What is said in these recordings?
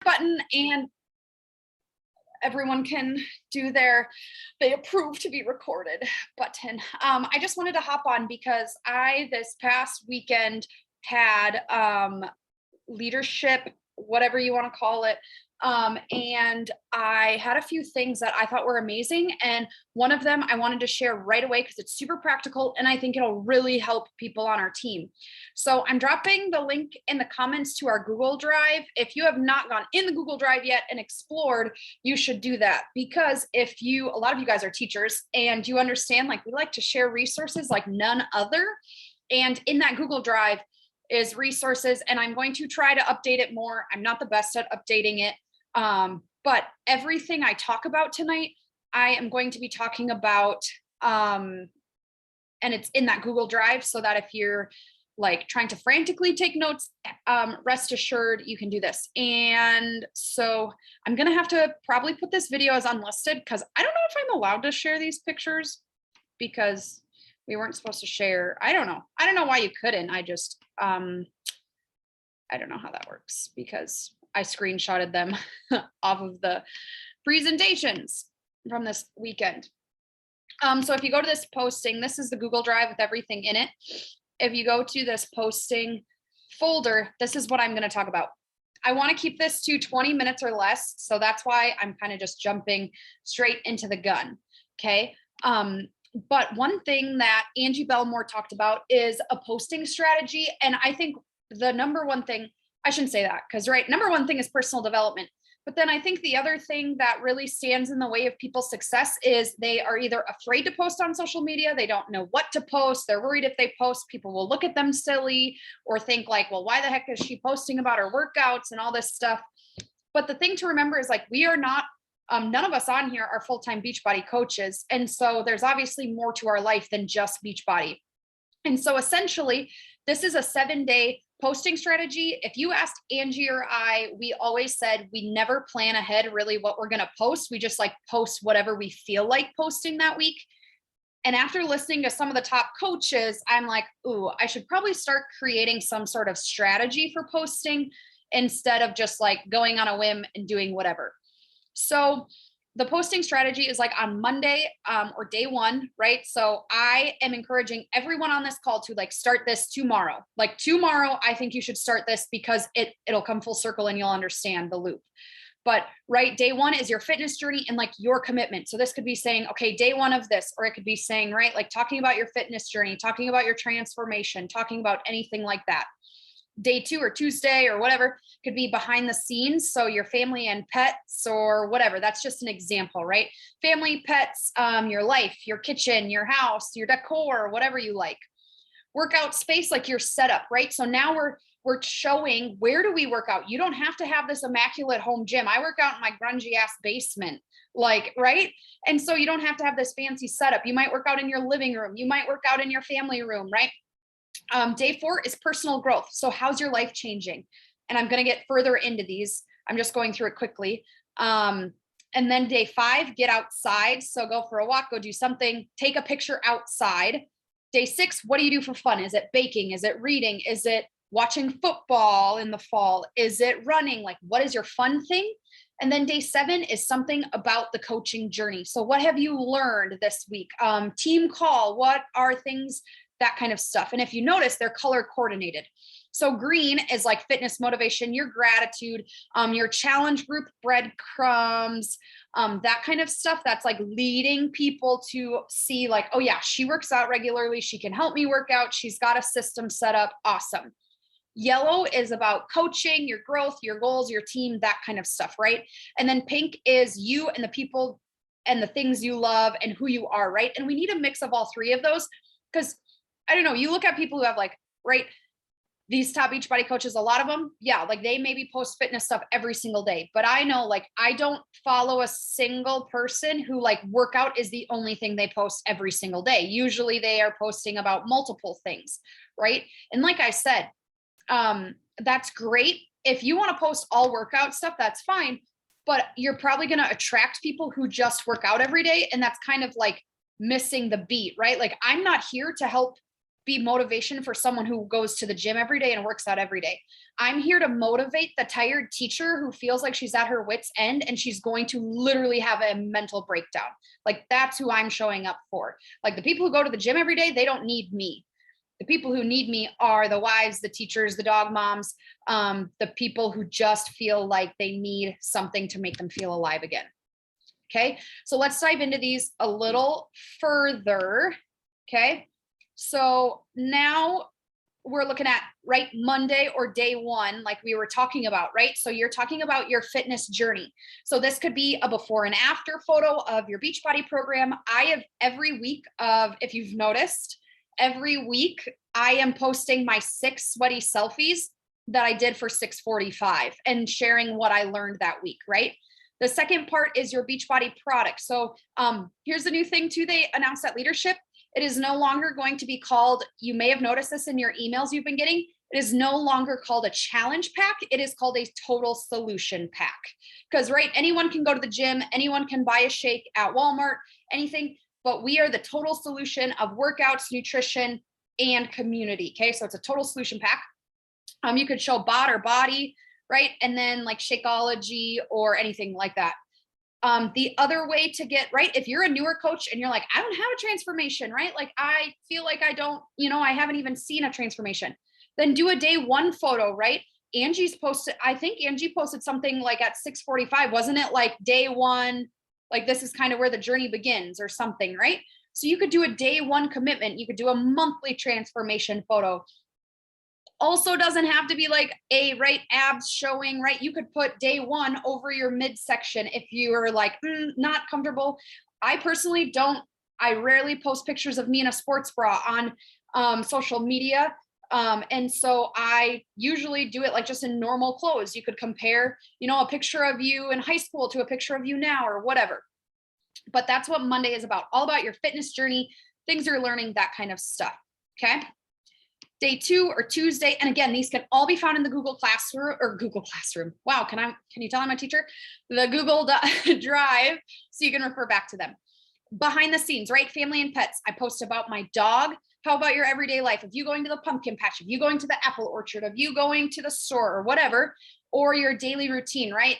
button and everyone can do they approve to be recorded button. I just wanted to hop on because this past weekend had leadership, whatever you want to call it. And I had a few things that I thought were amazing. And one of them I wanted to share right away because it's super practical and I think it'll really help people on our team. So I'm dropping the link in the comments to our Google Drive. If you have not gone in the Google Drive yet and explored, you should do that, because a lot of you guys are teachers and you understand, like, we like to share resources like none other. And in that Google Drive is resources, and I'm going to try to update it more. I'm not the best at updating it. But everything I talk about tonight, I am going to be talking about, and it's in that Google Drive, so that if you're like trying to frantically take notes, rest assured you can do this. And so I'm going to have to probably put this video as unlisted because I don't know if I'm allowed to share these pictures because we weren't supposed to share. I don't know why you couldn't. I just, I don't know how that works because I screenshotted them off of the presentations from this weekend. So if you go to this posting, this is the Google Drive with everything in it. If you go to this posting folder, this is what I'm going to talk about. I want to keep this to 20 minutes or less. So that's why I'm kind of just jumping straight into the gun. Okay. But one thing that Angie Belmore talked about is a posting strategy. And I think the number one thing, I shouldn't say that because, right, number one thing is personal development. But then I think the other thing that really stands in the way of people's success is they are either afraid to post on social media. They don't know what to post. They're worried if they post, people will look at them silly or think like, well, why the heck is she posting about her workouts and all this stuff? But the thing to remember is, like, we are not, none of us on here are full-time Beachbody coaches. And so there's obviously more to our life than just Beachbody. And so essentially, this is a 7-day posting strategy. If you asked Angie or I, we always said we never plan ahead really what we're going to post. We just like post whatever we feel like posting that week. And after listening to some of the top coaches, I'm like, ooh, I should probably start creating some sort of strategy for posting instead of just like going on a whim and doing whatever. So the posting strategy is like on Monday or day one, right? So I am encouraging everyone on this call to like start this tomorrow. Like tomorrow, I think you should start this because it'll come full circle and you'll understand the loop. But right, day one is your fitness journey and like your commitment. So this could be saying, okay, day one of this, or it could be saying, right, like talking about your fitness journey, talking about your transformation, talking about anything like that. Day 2 or Tuesday or whatever could be behind the scenes. So your family and pets or whatever. That's just an example, right? Family, pets, your life, your kitchen, your house, your decor, whatever you like. Workout space, like your setup, right? So now we're showing, where do we work out? You don't have to have this immaculate home gym. I work out in my grungy ass basement, like, right? And so you don't have to have this fancy setup. You might work out in your living room. You might work out in your family room, right? Day 4 is personal growth. So how's your life changing? And I'm going to get further into these. I'm just going through it quickly. And then day 5, get outside. So go for a walk, go do something, take a picture outside. Day 6, what do you do for fun? Is it baking? Is it reading? Is it watching football in the fall? Is it running? Like, what is your fun thing? And then day 7 is something about the coaching journey. So what have you learned this week? Team call, what are things, that kind of stuff. And if you notice, they're color coordinated. So green is like fitness motivation, your gratitude, your challenge group, breadcrumbs, that kind of stuff. That's like leading people to see like, oh yeah, she works out regularly. She can help me work out. She's got a system set up. Awesome. Yellow is about coaching, your growth, your goals, your team, that kind of stuff, right? And then pink is you and the people and the things you love and who you are, right? And we need a mix of all three of those because I don't know, you look at people who have like, right, these top Beachbody coaches, a lot of them, yeah, like they maybe post fitness stuff every single day. But I know, like, I don't follow a single person who like workout is the only thing they post every single day. Usually they are posting about multiple things, right? And like I said, that's great. If you want to post all workout stuff, that's fine. But you're probably going to attract people who just work out every day. And that's kind of like missing the beat, right? Like, I'm not here to help be motivation for someone who goes to the gym every day and works out every day. I'm here to motivate the tired teacher who feels like she's at her wit's end and she's going to literally have a mental breakdown. Like, that's who I'm showing up for. Like, the people who go to the gym every day, they don't need me. The people who need me are the wives, the teachers, the dog moms, the people who just feel like they need something to make them feel alive again. Okay, so let's dive into these a little further. Okay, so now we're looking at, right, Monday or day one, like we were talking about, right? So you're talking about your fitness journey. So this could be a before and after photo of your Beachbody program. I have every week if you've noticed, every week I am posting my 6 sweaty selfies that I did for 645 and sharing what I learned that week, right? The second part is your Beachbody product. So here's the new thing too. They announced at leadership. It is no longer going to be called, you may have noticed this in your emails you've been getting, it is no longer called a challenge pack. It is called a total solution pack. Because, right, anyone can go to the gym, anyone can buy a shake at Walmart, anything, but we are the total solution of workouts, nutrition, and community. Okay, so it's a total solution pack. You could show bod or body, right? And then like Shakeology or anything like that. The other way to get, right, if you're a newer coach and you're like, I don't have a transformation, right? Like, I feel like I don't, I haven't even seen a transformation. Then do a day one photo, right? Angie's posted, I think Angie posted something like at 6:45, wasn't it? Like day one, like this is kind of where the journey begins or something, right? So you could do a day one commitment. You could do a monthly transformation photo. Also doesn't have to be like right, abs showing, right? You could put day one over your midsection if you're like not comfortable. I personally I rarely post pictures of me in a sports bra on social media. And so I usually do it like just in normal clothes. You could compare, a picture of you in high school to a picture of you now or whatever. But that's what Monday is about, all about your fitness journey, things you're learning, that kind of stuff. Okay. Day 2 or Tuesday. And again, these can all be found in the Google Classroom. Wow. Can you tell I'm a teacher? The Google Drive, so you can refer back to them. Behind the scenes, right? Family and pets. I post about my dog. How about your everyday life? If you going to the pumpkin patch, if you going to the apple orchard, if you going to the store or whatever, or your daily routine, right?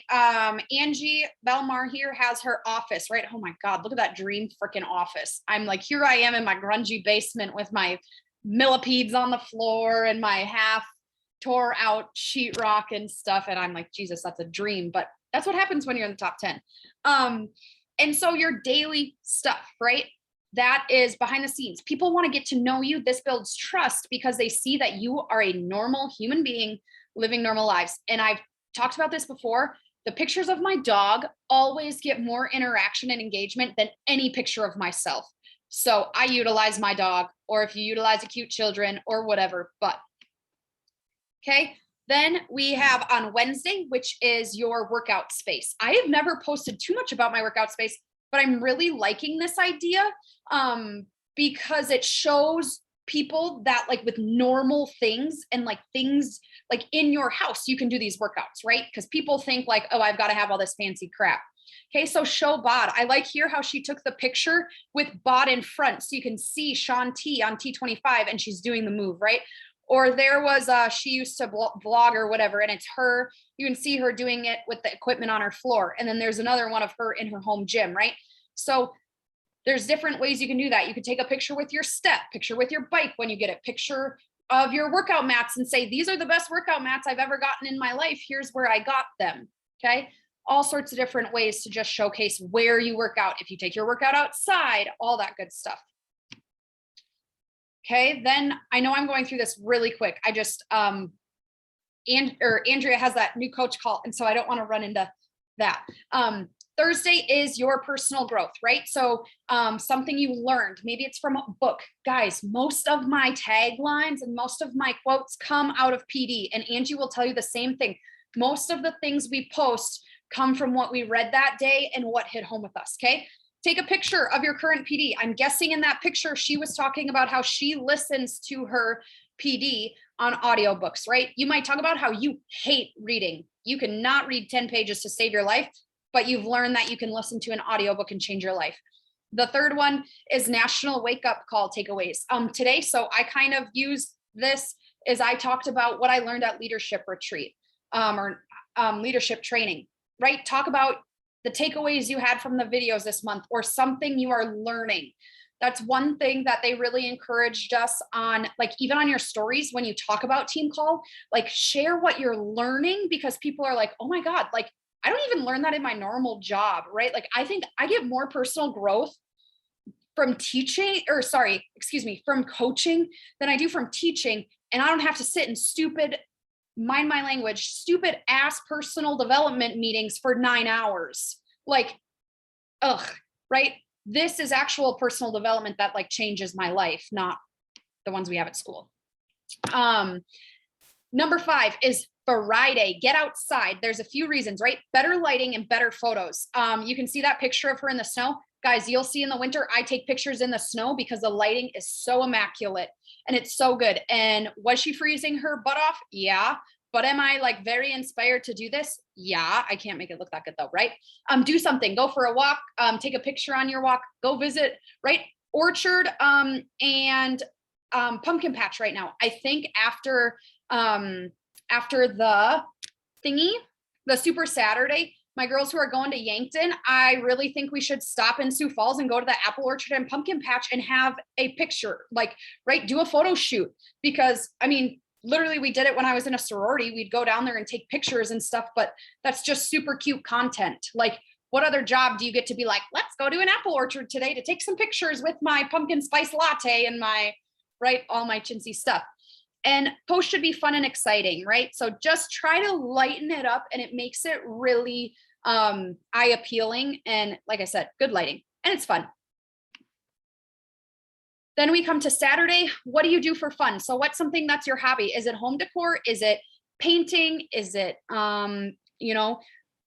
Angie Belmar here has her office, right? Oh my God, look at that dream freaking office. I'm like, here I am in my grungy basement with my millipedes on the floor and my half tore out sheetrock and stuff. And I'm like, Jesus, that's a dream. But that's what happens when you're in the top 10. And so your daily stuff, right? That is behind the scenes. People want to get to know you. This builds trust because they see that you are a normal human being living normal lives. And I've talked about this before. The pictures of my dog always get more interaction and engagement than any picture of myself. So I utilize my dog, or if you utilize a cute children or whatever, but okay. Then we have on Wednesday, which is your workout space. I have never posted too much about my workout space, but I'm really liking this idea because it shows people that like with normal things and like things like in your house, you can do these workouts, right? Because people think like, oh, I've got to have all this fancy crap. Okay, so show bod. I like here how she took the picture with bod in front. So you can see Sean T on T25 and she's doing the move, right? Or there was, she used to blog or whatever, and it's her, you can see her doing it with the equipment on her floor. And then there's another one of her in her home gym, right? So there's different ways you can do that. You could take a picture with your step, picture with your bike when you get it, picture of your workout mats and say, these are the best workout mats I've ever gotten in my life. Here's where I got them, okay? All sorts of different ways to just showcase where you work out. If you take your workout outside, all that good stuff. Okay, then I know I'm going through this really quick. I just, Andrea has that new coach call, and so I don't want to run into that. Thursday is your personal growth, right? So something you learned, maybe it's from a book. Guys, most of my taglines and most of my quotes come out of PD, and Angie will tell you the same thing. Most of the things we post come from what we read that day and what hit home with us, okay? Take a picture of your current PD. I'm guessing in that picture, she was talking about how she listens to her PD on audiobooks, right? You might talk about how you hate reading. You cannot read 10 pages to save your life, but you've learned that you can listen to an audiobook and change your life. The third one is National Wake Up Call takeaways. Today, so I kind of use this as I talked about what I learned at leadership retreat, or leadership training, right? Talk about the takeaways you had from the videos this month, or something you are learning. That's one thing that they really encouraged us on, like even on your stories, when you talk about team call, like share what you're learning, because people are like, oh my God, like I don't even learn that in my normal job, right? Like I think I get more personal growth from teaching, or sorry, excuse me, from coaching than I do from teaching. And I don't have to sit in stupid, mind my language, stupid ass personal development meetings for 9 hours. Like, ugh, right? This is actual personal development that like changes my life, not the ones we have at school. Number 5 is Friday. Get outside. There's a few reasons, right? Better lighting and better photos. You can see that picture of her in the snow. Guys, you'll see in the winter, I take pictures in the snow because the lighting is so immaculate and it's so good. And was she freezing her butt off? Yeah. But am I like very inspired to do this? Yeah. I can't make it look that good though, right? Do something, go for a walk, take a picture on your walk, go visit, right? Orchard and pumpkin patch right now. I think after the thingy, the Super Saturday, my girls who are going to Yankton, I really think we should stop in Sioux Falls and go to the apple orchard and pumpkin patch and have a picture, like, right, do a photo shoot. Because I mean, literally we did it when I was in a sorority. We'd go down there and take pictures and stuff, but that's just super cute content. Like, what other job do you get to be like, let's go to an apple orchard today to take some pictures with my pumpkin spice latte and my, right, all my chintzy stuff. And posts should be fun and exciting, right? So just try to lighten it up, and it makes it really eye appealing. And like I said, good lighting, and it's fun. Then we come to Saturday. What do you do for fun? So what's something that's your hobby? Is it home decor? Is it painting? Is it,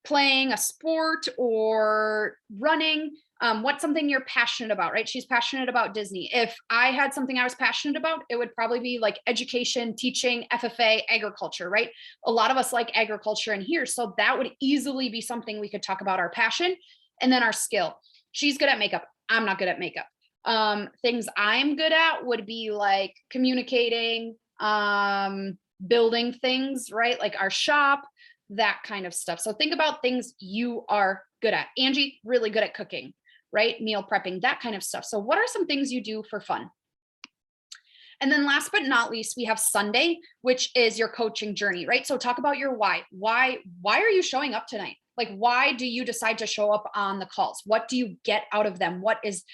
playing a sport or running? What's something you're passionate about, right? She's passionate about Disney. If I had something I was passionate about, it would probably be like education, teaching, FFA, agriculture, right? A lot of us like agriculture in here. So that would easily be something we could talk about, our passion. And then our skill. She's good at makeup. I'm not good at makeup. Things I'm good at would be like communicating, building things, right? Like our shop, that kind of stuff. So think about things you are good at. Angie, really good at cooking, right? Meal prepping, that kind of stuff. So what are some things you do for fun? And then last but not least, we have Sunday, which is your coaching journey, right? So talk about your why. Why are you showing up tonight? Like, why do you decide to show up on the calls? What do you get out of them? What is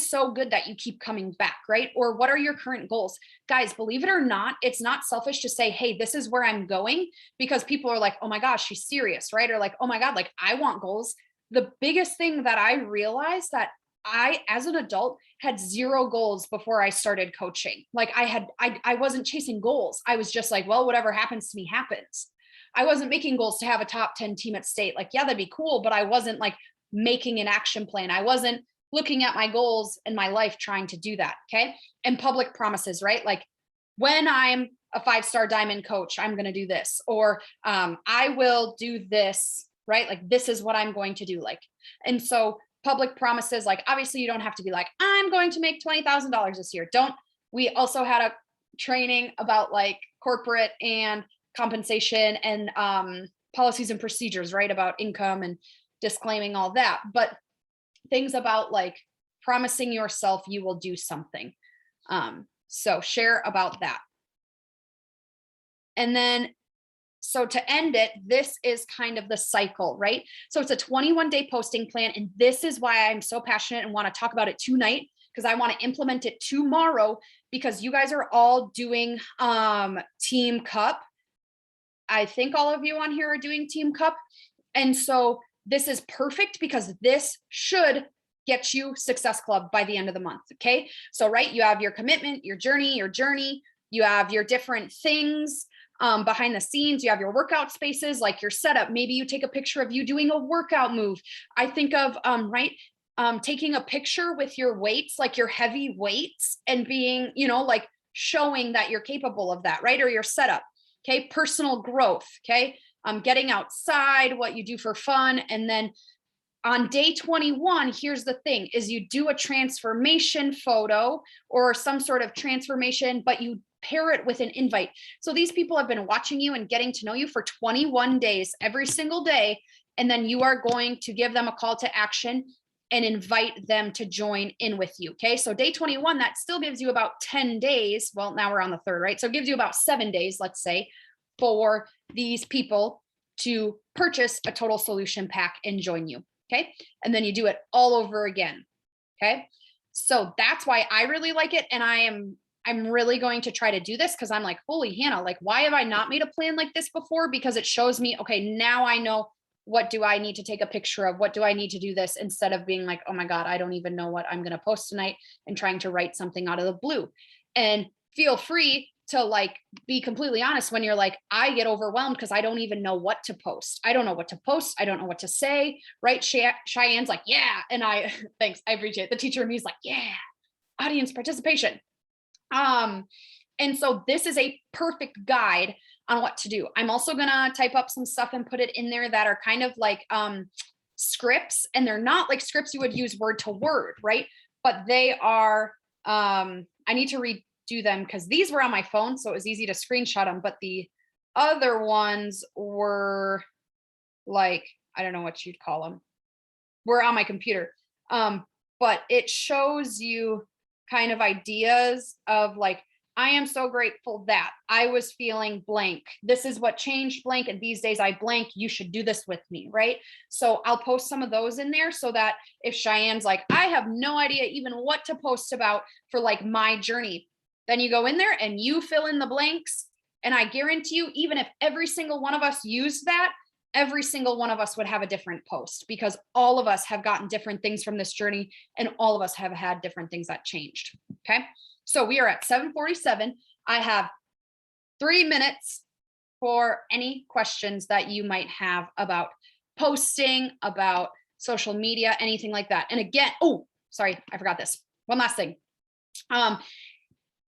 so good that you keep coming back, right? Or what are your current goals? Guys, believe it or not, it's not selfish to say, hey, this is where I'm going, because people are like, oh my gosh, she's serious, right? Or like, oh my God, like I want goals. The biggest thing that I realized that I, as an adult, had 0 goals before I started coaching. Like I wasn't chasing goals. I was just like, well, whatever happens to me happens. I wasn't making goals to have a top 10 team at state. Like, yeah, that'd be cool. But I wasn't like making an action plan. I wasn't looking at my goals in my life trying to do that. Okay. And public promises, right? Like, when I'm a 5-star diamond coach, I'm going to do this, or I will do this, right? Like, this is what I'm going to do. Like, and so public promises, like, obviously you don't have to be like, I'm going to make $20,000 this year. We also had a training about like corporate and compensation and policies and procedures, right? About income and disclaiming all that. But things about like promising yourself you will do something. So share about that. And then, so to end it, this is kind of the cycle, right? So it's a 21-day posting plan. And this is why I'm so passionate and want to talk about it tonight, because I want to implement it tomorrow, because you guys are all doing Team Cup. I think all of you on here are doing Team Cup. And so this is perfect, because this should get you Success Club by the end of the month. Okay. So, right, you have your commitment, your journey, you have your different things behind the scenes, you have your workout spaces, like your setup. Maybe you take a picture of you doing a workout move. I think of, taking a picture with your weights, like your heavy weights, and being, like showing that you're capable of that, right? Or your setup. Okay. Personal growth. Okay. Getting outside, what you do for fun. And then On day 21, here's the thing, is you do a transformation photo or some sort of transformation, but you pair it with an invite. So these people have been watching you and getting to know you for 21 days, every single day. And then you are going to give them a call to action and invite them to join in with you. Okay. So day 21, that still gives you about 10 days. Well, now we're on the third, right? So it gives you about 7 days, let's say, for these people to purchase a total solution pack and join you. Okay. And then you do it all over again. Okay. So that's why I really like it. And I'm really going to try to do this because I'm like, holy Hannah, like, why have I not made a plan like this before? Because it shows me, okay, now I know what do I need to take a picture of? What do I need to do this, instead of being like, oh my God, I don't even know what I'm going to post tonight and trying to write something out of the blue. And feel free to like be completely honest when you're like, I get overwhelmed because I don't even know what to post. I don't know what to post. I don't know what to say. Right. Cheyenne's like, yeah. And I, thanks. I appreciate it. The teacher in me is like, yeah, audience participation. And so this is a perfect guide on what to do. I'm also going to type up some stuff and put it in there that are kind of like, scripts, and they're not like scripts you would use word to word. Right. But they are, I need to redo them because these were on my phone, so it was easy to screenshot them. But the other ones were like, I don't know what you'd call them, were on my computer. But it shows you kind of ideas of like, I am so grateful that I was feeling blank. This is what changed blank. And these days I blank, you should do this with me. Right. So I'll post some of those in there so that if Cheyenne's like, I have no idea even what to post about for like my journey, then you go in there and you fill in the blanks. And I guarantee you, even if every single one of us used that, every single one of us would have a different post, because all of us have gotten different things from this journey and all of us have had different things that changed. Okay. So we are at 7:47. I have 3 minutes for any questions that you might have about posting, about social media, anything like that. And again, oh, sorry, I forgot this. One last thing.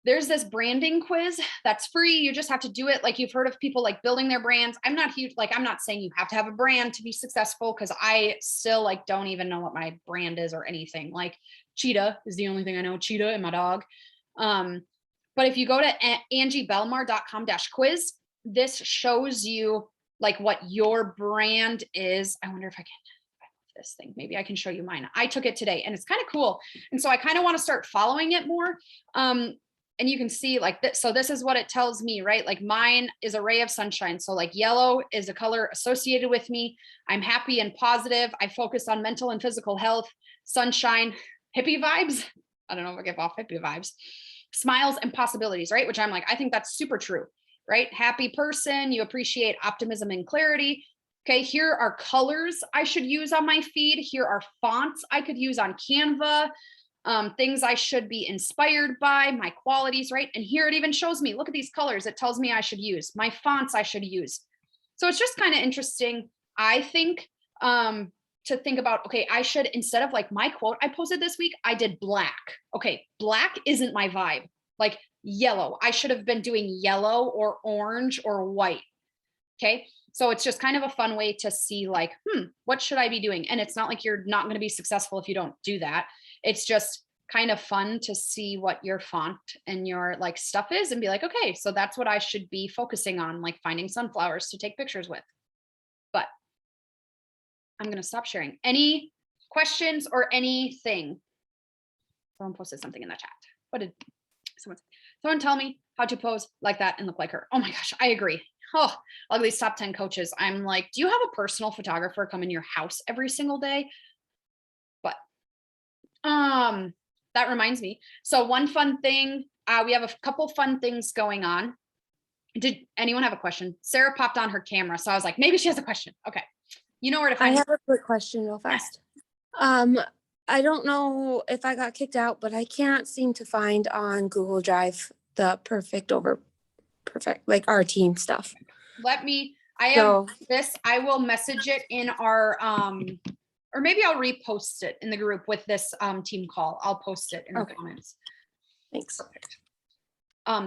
There's this branding quiz that's free. You just have to do it. Like, you've heard of people like building their brands. I'm not huge. Like, I'm not saying you have to have a brand to be successful, because I still like don't even know what my brand is or anything. Like, Cheetah is the only thing I know. Cheetah and my dog. But if you go to angiebelmar.com-quiz, this shows you like what your brand is. I wonder if I can this thing. Maybe I can show you mine. I took it today and it's kind of cool. And so I kind of want to start following it more. And you can see like this. So this is what it tells me, right? Like, mine is a ray of sunshine. So like yellow is a color associated with me. I'm happy and positive. I focus on mental and physical health, sunshine, hippie vibes. I don't know if I give off hippie vibes, smiles and possibilities, right? Which I'm like, I think that's super true, right? Happy person. You appreciate optimism and clarity. Okay, here are colors I should use on my feed. Here are fonts I could use on Canva, things I should be inspired by, my qualities, right? And here it even shows me, look at these colors. It tells me I should use my fonts I should use. So it's just kind of interesting, I think, to think about, okay, I should, instead of like my quote I posted this week, I did black. Okay, black isn't my vibe. Like yellow, I should have been doing yellow or orange or white. Okay. So it's just kind of a fun way to see like, what should I be doing? And it's not like you're not going to be successful if you don't do that. It's just kind of fun to see what your font and your like stuff is and be like, okay, so that's what I should be focusing on, like finding sunflowers to take pictures with. But I'm going to stop sharing. Any questions or anything? Someone posted something in the chat. What did someone tell me how to pose like that and look like her? Oh my gosh, I agree. Oh, all these top 10 coaches. I'm like, do you have a personal photographer come in your house every single day? But that reminds me. So one fun thing, we have a couple fun things going on. Did anyone have a question? Sarah popped on her camera, so I was like, maybe she has a question. Okay, you know where to find I have a quick question real fast. I don't know if I got kicked out, but I can't seem to find on Google Drive the perfect, like our team stuff. I have this, I will message it in our, or maybe I'll repost it in the group with this team call. I'll post it in the comments. Thanks. Perfect.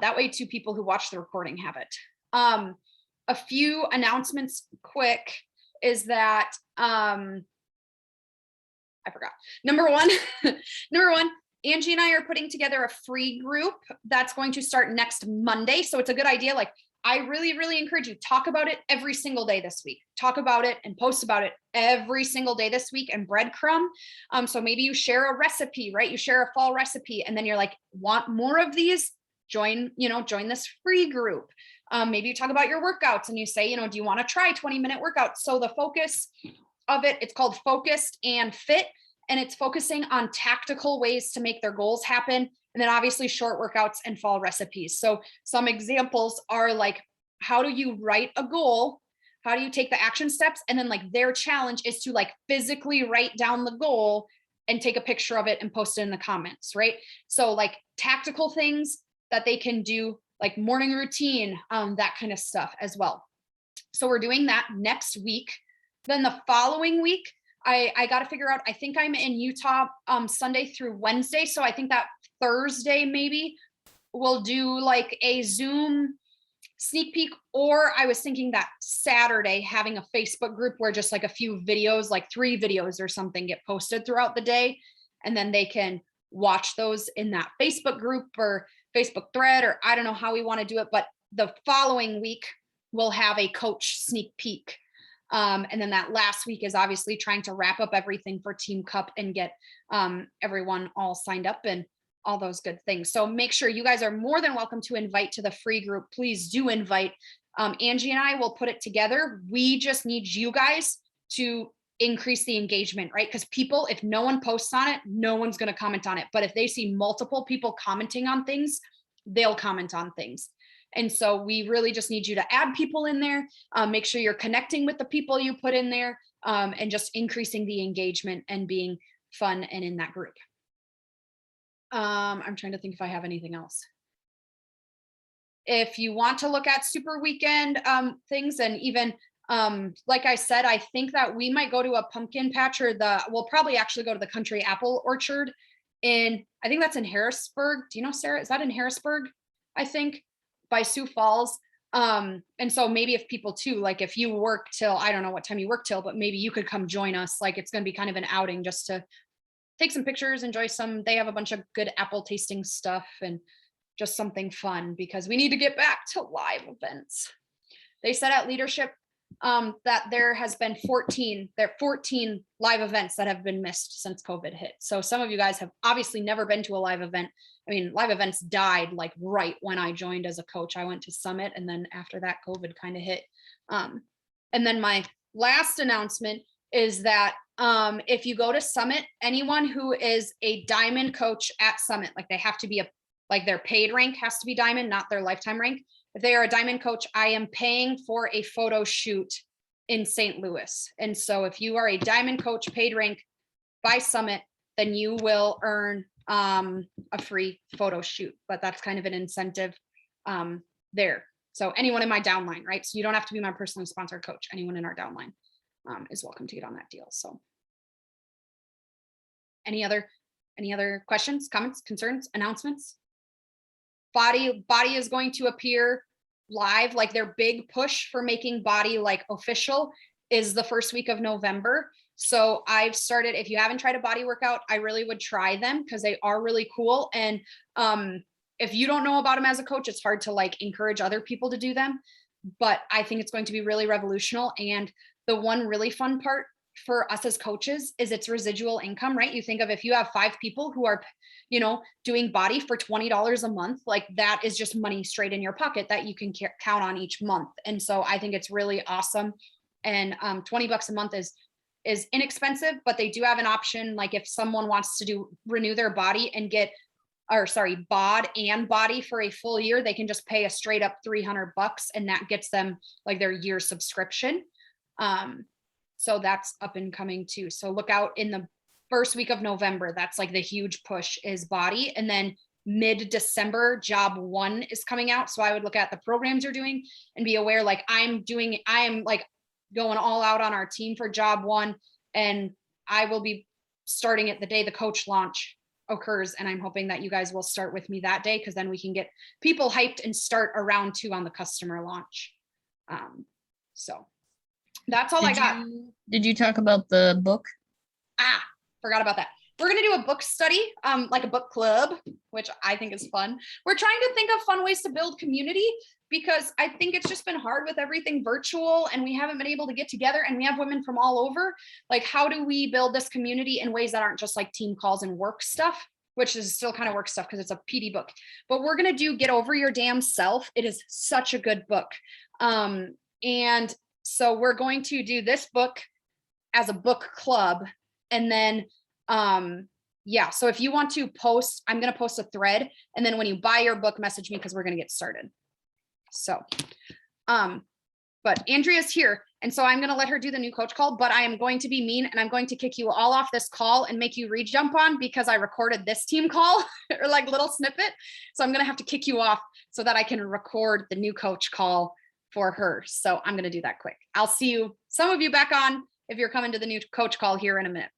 That way 2 people who watch the recording have it. A few announcements quick is that I forgot. Number one, Angie and I are putting together a free group that's going to start next Monday. So it's a good idea. Like, I really, really encourage you, talk about it every single day this week. Talk about it and post about it every single day this week and breadcrumb. So maybe you share a recipe, right? You share a fall recipe and then you're like, want more of these? Join this free group. Maybe you talk about your workouts and you say, do you want to try 20-minute workouts? So the focus of it, it's called Focused and Fit. And it's focusing on tactical ways to make their goals happen. And then obviously short workouts and fall recipes. So some examples are like, how do you write a goal? How do you take the action steps? And then like their challenge is to like physically write down the goal and take a picture of it and post it in the comments, right? So like tactical things that they can do, like morning routine, that kind of stuff as well. So we're doing that next week. Then the following week, I got to figure out, I think I'm in Utah Sunday through Wednesday. So I think that Thursday, maybe we'll do like a Zoom sneak peek, or I was thinking that Saturday having a Facebook group where just like a few videos, like 3 videos or something get posted throughout the day. And then they can watch those in that Facebook group or Facebook thread, or I don't know how we want to do it. But the following week we'll have a coach sneak peek. And then that last week is obviously trying to wrap up everything for Team Cup and get everyone all signed up and all those good things. So make sure you guys are more than welcome to invite to the free group. Please do invite. Angie and I will put it together. We just need you guys to increase the engagement, right? Because people, if no one posts on it, no one's going to comment on it. But if they see multiple people commenting on things, they'll comment on things. And so we really just need you to add people in there, make sure you're connecting with the people you put in there, and just increasing the engagement and being fun and in that group. I'm trying to think if I have anything else. If you want to look at super weekend things, and even like I said, I think that we might go to a pumpkin patch, or we'll probably actually go to the country apple orchard I think that's in Harrisburg. Do you know, Sarah, is that in Harrisburg? I think by Sioux Falls. And so maybe if people too, like if you work till, I don't know what time you work till, but maybe you could come join us. Like it's going to be kind of an outing just to take some pictures, enjoy they have a bunch of good apple tasting stuff and just something fun, because we need to get back to live events. They said at leadership that there has been 14 live events that have been missed since COVID hit. So some of you guys have obviously never been to a live event. I mean, live events died like right when I joined as a coach. I went to Summit, and then after that, COVID kind of hit. And then my last announcement is that if you go to Summit, anyone who is a diamond coach at Summit, like they have to be like their paid rank has to be diamond, not their lifetime rank. If they are a diamond coach, I am paying for a photo shoot in St. Louis. And so if you are a diamond coach paid rank by Summit, then you will earn a free photo shoot. But that's kind of an incentive there. So anyone in my downline, right? So you don't have to be my personally sponsored coach. Anyone in our downline is welcome to get on that deal. So any other questions, comments, concerns, announcements? Body is going to appear live. Like their big push for making Body like official is the first week of November. So I've started, if you haven't tried a Body workout, I really would try them because they are really cool. And if you don't know about them as a coach, it's hard to like encourage other people to do them. But I think it's going to be really revolutionary. And the one really fun part for us as coaches is it's residual income, right? You think of if you have 5 people who are, doing Body for $20 a month, like that is just money straight in your pocket that you can count on each month. And so I think it's really awesome. And $20 a month is inexpensive, but they do have an option. Like if someone wants to renew their Body and BOD and Body for a full year, they can just pay a straight up $300 and that gets them like their year subscription. So that's up and coming too. So look out in the first week of November. That's like the huge push is Body. And then mid-December, Job 1 is coming out. So I would look at the programs you're doing and be aware, like I'm like going all out on our team for Job 1. And I will be starting it the day the coach launch occurs. And I'm hoping that you guys will start with me that day, because then we can get people hyped and start a round 2 on the customer launch. So that's all I got. Did you talk about the book? forgot about that. We're going to do a book study, like a book club, which I think is fun. We're trying to think of fun ways to build community because I think it's just been hard with everything virtual and we haven't been able to get together, and we have women from all over. Like, how do we build this community in ways that aren't just like team calls and work stuff, which is still kind of work stuff because it's a PD book. But we're going to do Get Over Your Damn Self. It is such a good book. And so we're going to do this book as a book club. And then yeah, so if you want to post, I'm going to post a thread, and then when you buy your book, message me because we're going to get started. So but Andrea's here, and so I'm going to let her do the new coach call, but I am going to be mean and I'm going to kick you all off this call and make you re-jump on because I recorded this team call or like little snippet. So I'm going to have to kick you off so that I can record the new coach call for her. So I'm going to do that quick. I'll see you, some of you back on if you're coming to the new coach call here in a minute.